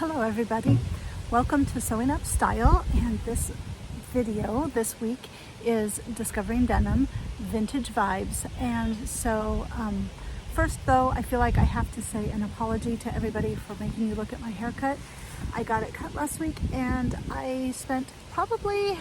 Hello everybody, welcome to Sewing Up Style, and this video this week is Discovering Denim, Vintage Vibes. And so first though, I feel like I have to say an apology to everybody for making you look at my haircut. I got it cut last week and I spent probably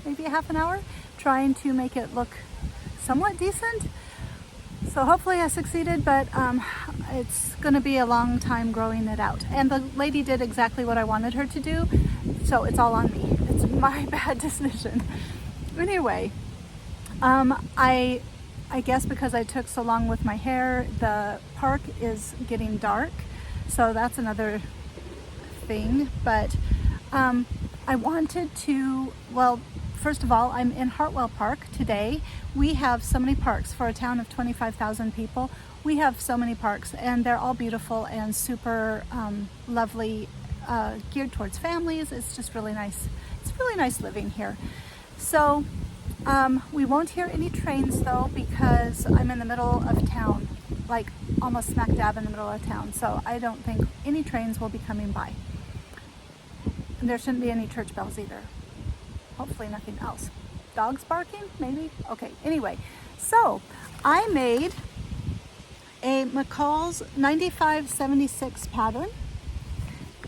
maybe a half an hour trying to make it look somewhat decent. So hopefully I succeeded, but it's going to be a long time growing it out. And the lady did exactly what I wanted her to do, so it's all on me. It's my bad decision. Anyway, I guess because I took so long with my hair, the park is getting dark, so that's another thing. But I wanted to, well, first of all, I'm in Hartwell Park today. We have so many parks for a town of 25,000 people. We have so many parks, and they're all beautiful and super lovely, geared towards families. It's just really nice. It's really nice living here. So we won't hear any trains though, because I'm in the middle of town, like almost smack dab in the middle of town. So I don't think any trains will be coming by. And there shouldn't be any church bells either. Hopefully nothing else. Dogs barking, maybe? Okay, anyway, so I made a McCall's 9576 pattern.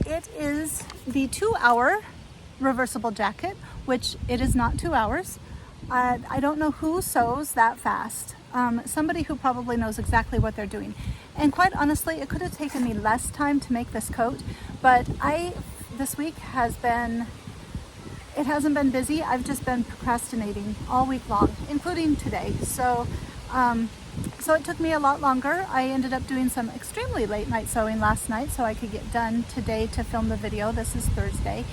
It is the 2-hour reversible jacket, which it is not 2 hours. I don't know who sews that fast. Somebody who probably knows exactly what they're doing. And quite honestly, it could have taken me less time to make this coat, but this week it hasn't been busy. I've just been procrastinating all week long, including today. So it took me a lot longer. I ended up doing some extremely late night sewing last night so I could get done today to film the video. This is Thursday.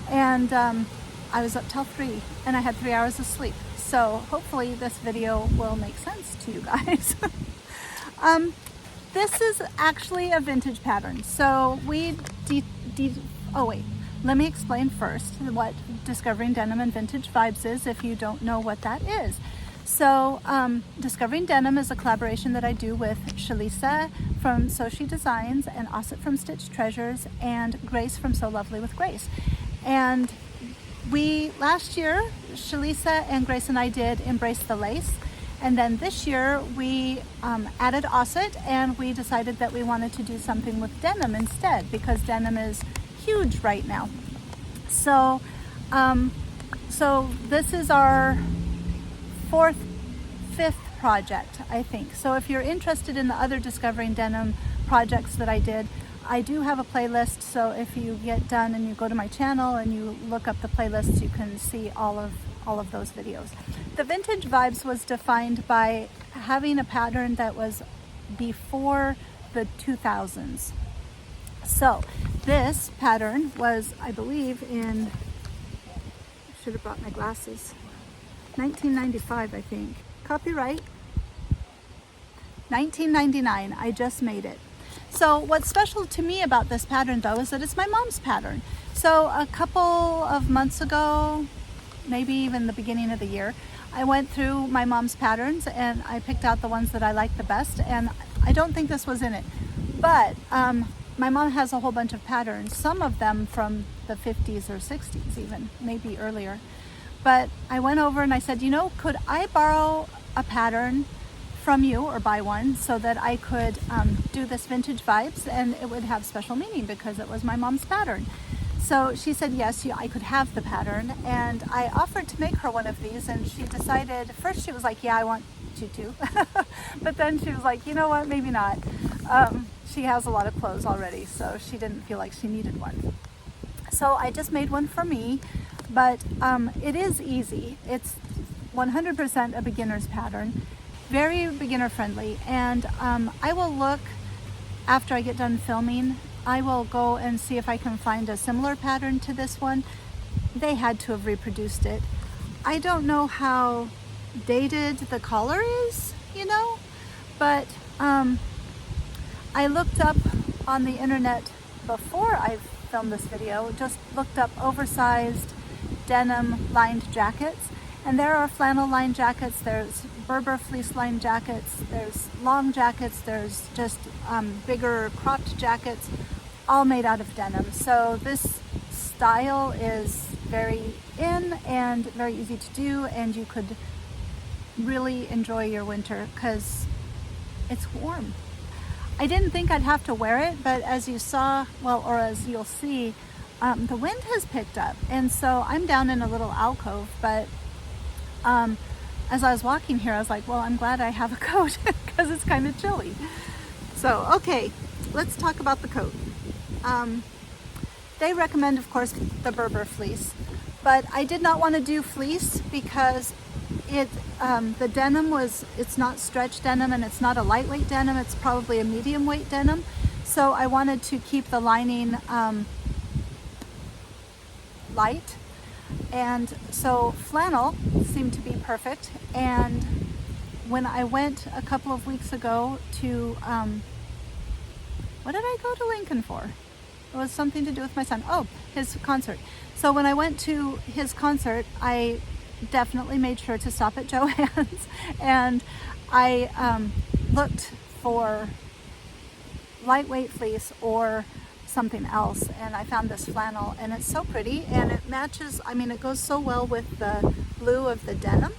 And I was up till 3 and I had 3 hours of sleep. So hopefully this video will make sense to you guys. This is actually a vintage pattern. So let me explain first what Discovering Denim and Vintage Vibes is, if you don't know what that is. So Discovering Denim is a collaboration that I do with Shalisa from Sew She Designs, and Osset from Stitch Treasures, and Grace from Sew Lovely with Grace. And last year, Shalisa and Grace and I did Embrace the Lace. And then this year we added Osset, and we decided that we wanted to do something with denim instead, because denim is huge right now. So this is our fifth project, I think. So if you're interested in the other Discovering Denim projects that I did, I do have a playlist. So if you get done and you go to my channel and you look up the playlist, you can see all of those videos. The Vintage Vibes was defined by having a pattern that was before the 2000s. So this pattern was, I believe, I should have brought my glasses, 1995, I think. Copyright 1999. I just made it. So what's special to me about this pattern though is that it's my mom's pattern. So a couple of months ago, maybe even the beginning of the year, I went through my mom's patterns and I picked out the ones that I liked the best, and I don't think this was in it, but my mom has a whole bunch of patterns, some of them from the 50s or 60s even, maybe earlier. But I went over and I said, could I borrow a pattern from you or buy one so that I could do this Vintage Vibes, and it would have special meaning because it was my mom's pattern. So she said yes, I could have the pattern, and I offered to make her one of these, and she decided, first she was like, yeah, I want you to. But then she was like, you know what, maybe not. She has a lot of clothes already, so she didn't feel like she needed one. So I just made one for me, but it is easy. It's 100% a beginner's pattern, very beginner friendly. And I will look, after I get done filming, I will go and see if I can find a similar pattern to this one. They had to have reproduced it. I don't know how dated the collar is, but I looked up on the internet before I filmed this video, just looked up oversized denim lined jackets, and there are flannel lined jackets, there's Berber fleece lined jackets, there's long jackets, there's just bigger cropped jackets, all made out of denim. So this style is very in and very easy to do, and you could really enjoy your winter because it's warm. I didn't think I'd have to wear it, but as you saw, well, or as you'll see, the wind has picked up, and so I'm down in a little alcove, but as I was walking here, I was like, well, I'm glad I have a coat because it's kind of chilly. So, okay, let's talk about the coat. They recommend, of course, the Berber fleece, but I did not want to do fleece because the denim it's not stretch denim and it's not a lightweight denim, it's probably a medium weight denim. So I wanted to keep the lining light, and so flannel seemed to be perfect. And when I went a couple of weeks ago to, what did I go to Lincoln for? It was something to do with my son. Oh, his concert. So when I went to his concert, I definitely made sure to stop at Joann's, and I looked for lightweight fleece or something else, and I found this flannel, and it's so pretty, and it matches, I mean, it goes so well with the blue of the denim.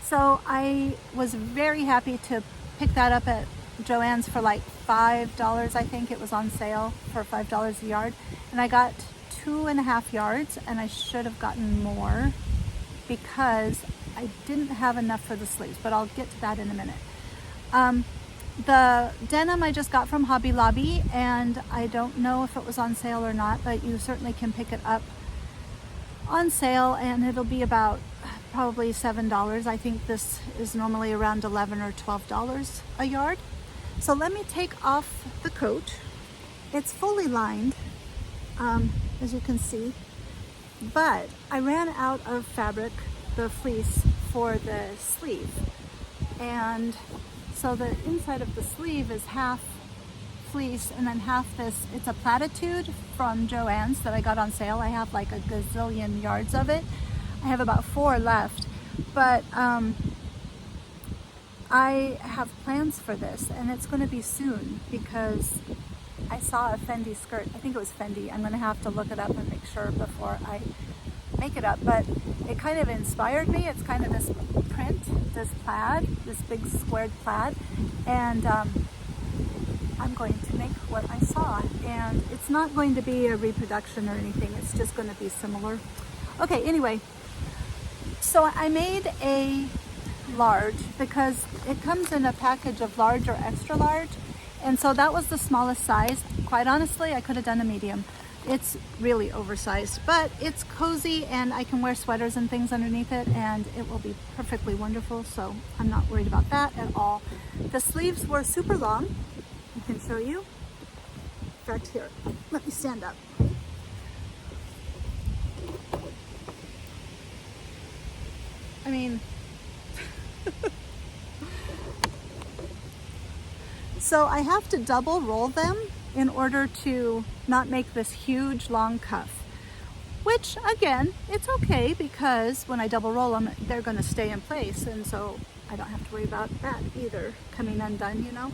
So I was very happy to pick that up at Joann's for like $5. I think it was on sale for $5 a yard, and I got 2.5 yards, and I should have gotten more because I didn't have enough for the sleeves, but I'll get to that in a minute. The denim I just got from Hobby Lobby, and I don't know if it was on sale or not, but you certainly can pick it up on sale, and it'll be about probably $7. I think this is normally around $11 or $12 a yard. So let me take off the coat. It's fully lined, as you can see, but I ran out of fabric, the fleece, for the sleeve, and so the inside of the sleeve is half fleece and then half this. It's a platitude from Joann's that I got on sale. I have like a gazillion yards of it. I have about 4 left, but I have plans for this, and it's going to be soon because I saw a Fendi skirt. I think it was Fendi. I'm going to have to look it up and make sure before I make it up, but it kind of inspired me. It's kind of this print, this plaid, this big squared plaid, and I'm going to make what I saw, and it's not going to be a reproduction or anything, it's just going to be similar. Okay, anyway, so I made a large because it comes in a package of large or extra large, and so that was the smallest size. Quite honestly, I could have done a medium. It's really oversized, but it's cozy, and I can wear sweaters and things underneath it, and it will be perfectly wonderful, so I'm not worried about that at all. The sleeves were super long. I can show you. In fact, here, let me stand up. I mean, so I have to double roll them in order to not make this huge long cuff, which again, it's okay because when I double roll them, they're going to stay in place, and so I don't have to worry about that either coming undone, you know.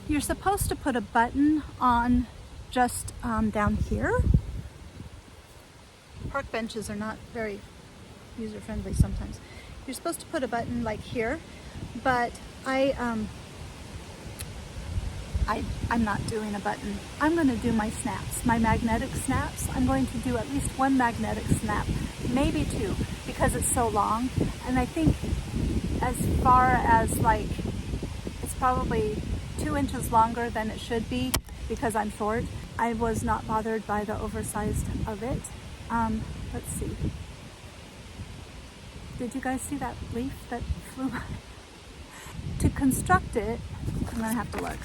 You're supposed to put a button on just down here. Park benches are not very user-friendly sometimes. You're supposed to put a button like here, but I'm not doing a button. I'm going to do my snaps, my magnetic snaps. I'm going to do at least 1 magnetic snap, maybe 2, because it's so long. And I think as far as like, it's probably 2 inches longer than it should be because I'm short. I was not bothered by the oversized of it. Let's see. Did you guys see that leaf that flew by? To construct it, I'm gonna have to look.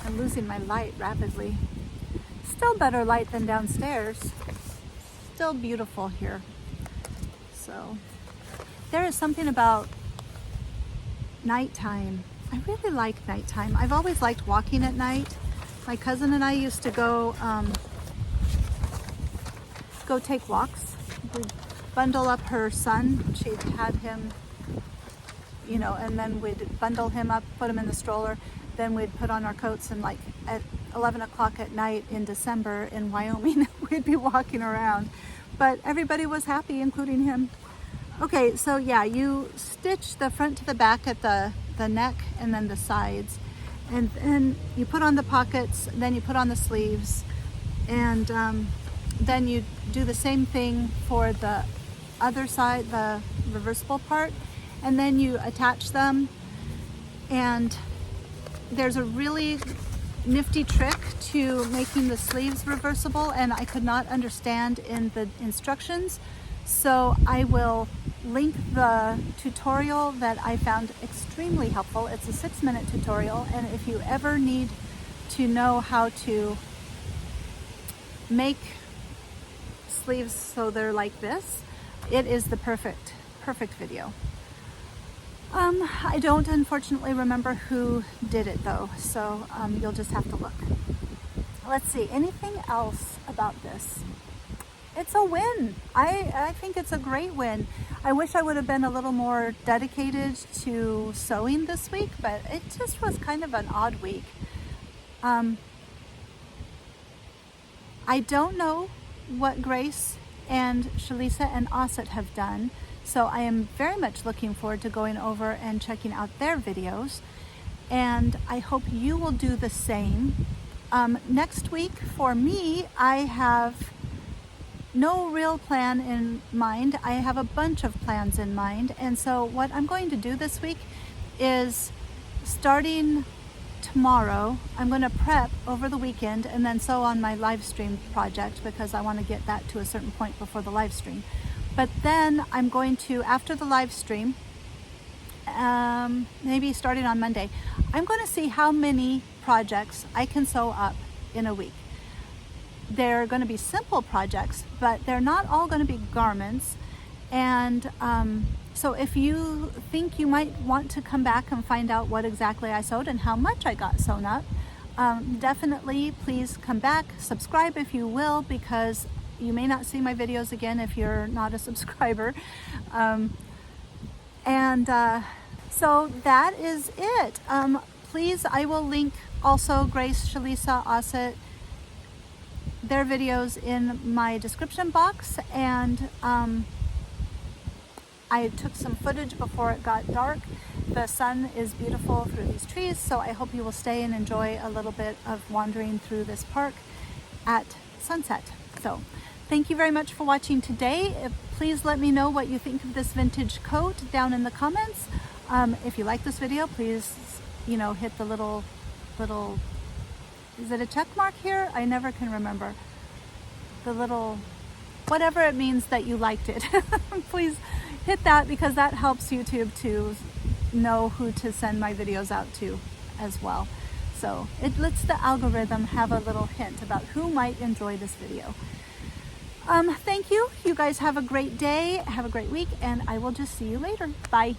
I'm losing my light rapidly. Still better light than downstairs. Still beautiful here. So there is something about nighttime. I really like nighttime. I've always liked walking at night. My cousin and I used to go take walks. We'd bundle up her son. She had him, you know, and then we'd bundle him up, put him in the stroller. Then we'd put on our coats, and like at 11 o'clock at night in December in Wyoming, we'd be walking around. But everybody was happy, including him. Okay, so yeah, you stitch the front to the back at the neck and then the sides. And then you put on the pockets, then you put on the sleeves, and then you do the same thing for the other side, the reversible part, and then you attach them. And there's a really nifty trick to making the sleeves reversible, and I could not understand in the instructions, so I will link the tutorial that I found extremely helpful. It's a 6-minute tutorial, and if you ever need to know how to make sleeves so they're like this, it is the perfect video. I don't unfortunately remember who did it though, so you'll just have to look. Let's see, anything else about this? It's a win. I think it's a great win. I wish I would have been a little more dedicated to sewing this week, but it just was kind of an odd week. I don't know what Grace and Shalisa and Osset have done, so I am very much looking forward to going over and checking out their videos, and I hope you will do the same. Next week for me, I have no real plan in mind. I have a bunch of plans in mind, and so what I'm going to do this week is, starting tomorrow, I'm going to prep over the weekend and then sew on my live stream project, because I want to get that to a certain point before the live stream. But then I'm going to, after the live stream, maybe starting on Monday, I'm going to see how many projects I can sew up in a week. They're going to be simple projects, but they're not all going to be garments. And so if you think you might want to come back and find out what exactly I sewed and how much I got sewn up, definitely please come back, subscribe if you will, because you may not see my videos again if you're not a subscriber. So that is it. Please, I will link also Grace, Shalisa, Osset, their videos in my description box, and I took some footage before it got dark. The sun is beautiful through these trees, so I hope you will stay and enjoy a little bit of wandering through this park at sunset. So thank you very much for watching today. Please let me know what you think of this vintage coat down in the comments. If you like this video, please, you know, hit the little, is it a check mark here? I never can remember. The little, whatever it means that you liked it. Please hit that, because that helps YouTube to know who to send my videos out to as well. So it lets the algorithm have a little hint about who might enjoy this video. Thank you. You guys have a great day, have a great week, and I will just see you later. Bye.